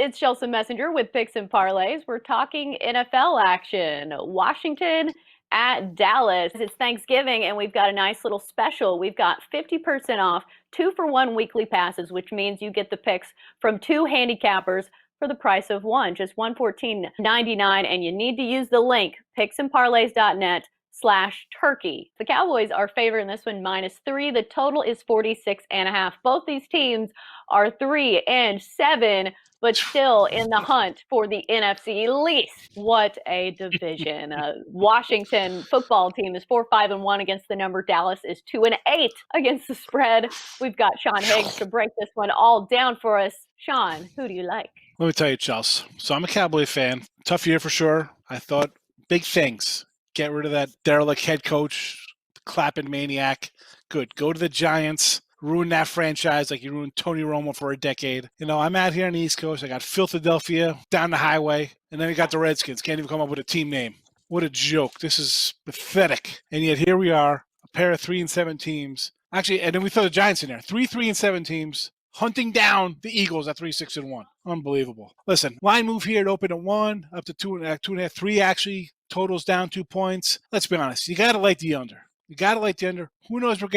It's Chelsa Messenger with Picks and Parlays. We're talking NFL action. Washington at Dallas. It's Thanksgiving, and we've got a nice little special. We've got 50% off 2-for-1 weekly passes, which means you get the picks from two handicappers for the price of one, just $114.99. And you need to use the link picksandparlays.net/turkey. The Cowboys are favored in this one -3. The total is 46.5. Both these teams are 3-7, but still in the hunt for the NFC least. What a division. Washington football team is 4-5-1 against the number. Dallas is 2-8 against the spread. We've got Sean Higgs to break this one all down for us. Sean, who do you like? Let me tell you, Chelsea. So I'm a Cowboy fan. Tough year for sure. I thought big things. Get rid of that derelict head coach, clapping maniac. Good. Go to the Giants. Ruin that franchise like you ruined Tony Romo for a decade. I'm out here on the East Coast. I got Philadelphia down the highway, and then I got the Redskins. Can't even come up with a team name. What a joke. This is pathetic. And yet here we are, a pair of 3-7 teams. Actually, and then we throw the Giants in there. 3-3-7 teams hunting down the Eagles at 3-6-1. Unbelievable. Listen, line move here to open at 1, up to 2.5, 3 actually. Totals down 2 points. Let's be honest. You got to like the under. Who knows what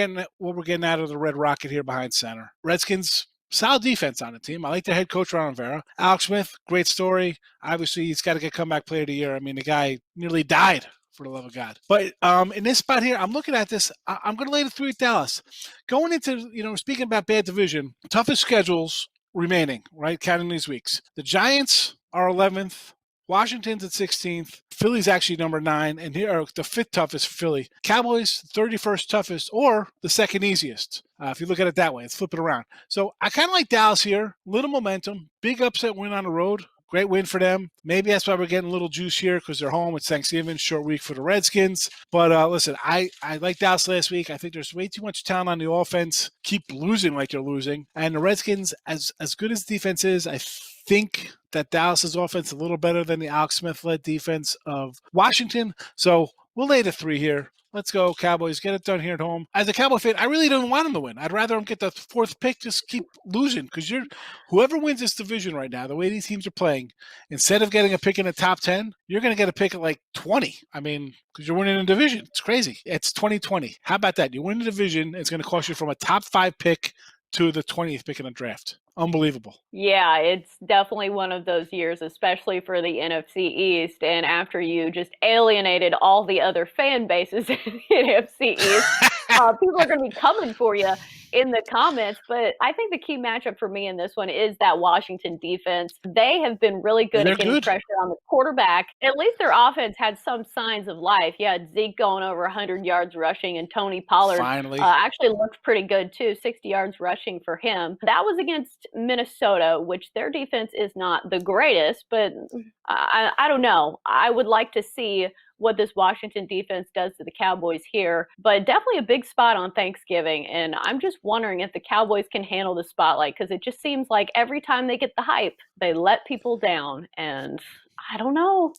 we're getting out of the Red Rocket here behind center. Redskins, solid defense on the team. I like their head coach, Ron Rivera. Alex Smith, great story. Obviously, he's got to get comeback player of the year. I mean, the guy nearly died, for the love of God. But in this spot here, I'm looking at this. I'm going to lay the 3 at Dallas. Going into, speaking about bad division, toughest schedules remaining, right, counting these weeks. The Giants are 11th. Washington's at 16th. Philly's actually number 9, and here are the 5th toughest for Philly. Cowboys, 31st toughest, or the 2nd easiest. If you look at it that way, let's flip it around. So I kind of like Dallas here. Little momentum, big upset win on the road. Great win for them. Maybe that's why we're getting a little juice here because they're home. It's Thanksgiving, short week for the Redskins. But listen, I liked Dallas last week. I think there's way too much talent on the offense. Keep losing like they're losing. And the Redskins, as good as defense is, I think that Dallas's offense is a little better than the Alex Smith-led defense of Washington. So we'll lay the 3 here. Let's go, Cowboys. Get it done here at home. As a Cowboy fan, I really don't want them to win. I'd rather them get the 4th pick, just keep losing. Because whoever wins this division right now, the way these teams are playing, instead of getting a pick in the top 10, you're going to get a pick at like 20. I mean, because you're winning a division. It's crazy. It's 2020. How about that? You win the division, it's going to cost you from a top 5 pick to the 20th pick in the draft. Unbelievable. Yeah, it's definitely one of those years, especially for the NFC East. And after you just alienated all the other fan bases in the NFC East, people are going to be coming for you in the comments. But I think the key matchup for me in this one is that Washington defense. They have been really good at getting pressure on the quarterback. At least their offense had some signs of life. You had Zeke going over 100 yards rushing, and Tony Pollard actually looked pretty good too, 60 yards rushing for him. That was against Minnesota, which their defense is not the greatest, but I don't know. I would like to see what this Washington defense does to the Cowboys here, but definitely a big spot on Thanksgiving. And I'm just wondering if the Cowboys can handle the spotlight, because it just seems like every time they get the hype, they let people down. And I don't know.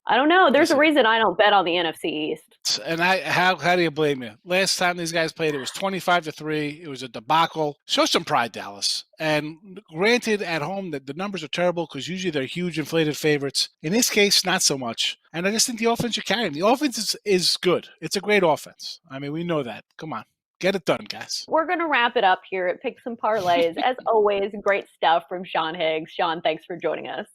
There's a reason I don't bet on the NFC East. And how do you blame me? Last time these guys played, it was 25-3. It was a debacle. Show some pride, Dallas. And granted, at home, the numbers are terrible because usually they're huge inflated favorites. In this case, not so much. And I just think the offense you're carrying, the offense is good. It's a great offense. I mean, we know that. Come on. Get it done, guys. We're going to wrap it up here at Picks and Parlays. As always, great stuff from Sean Higgs. Sean, thanks for joining us.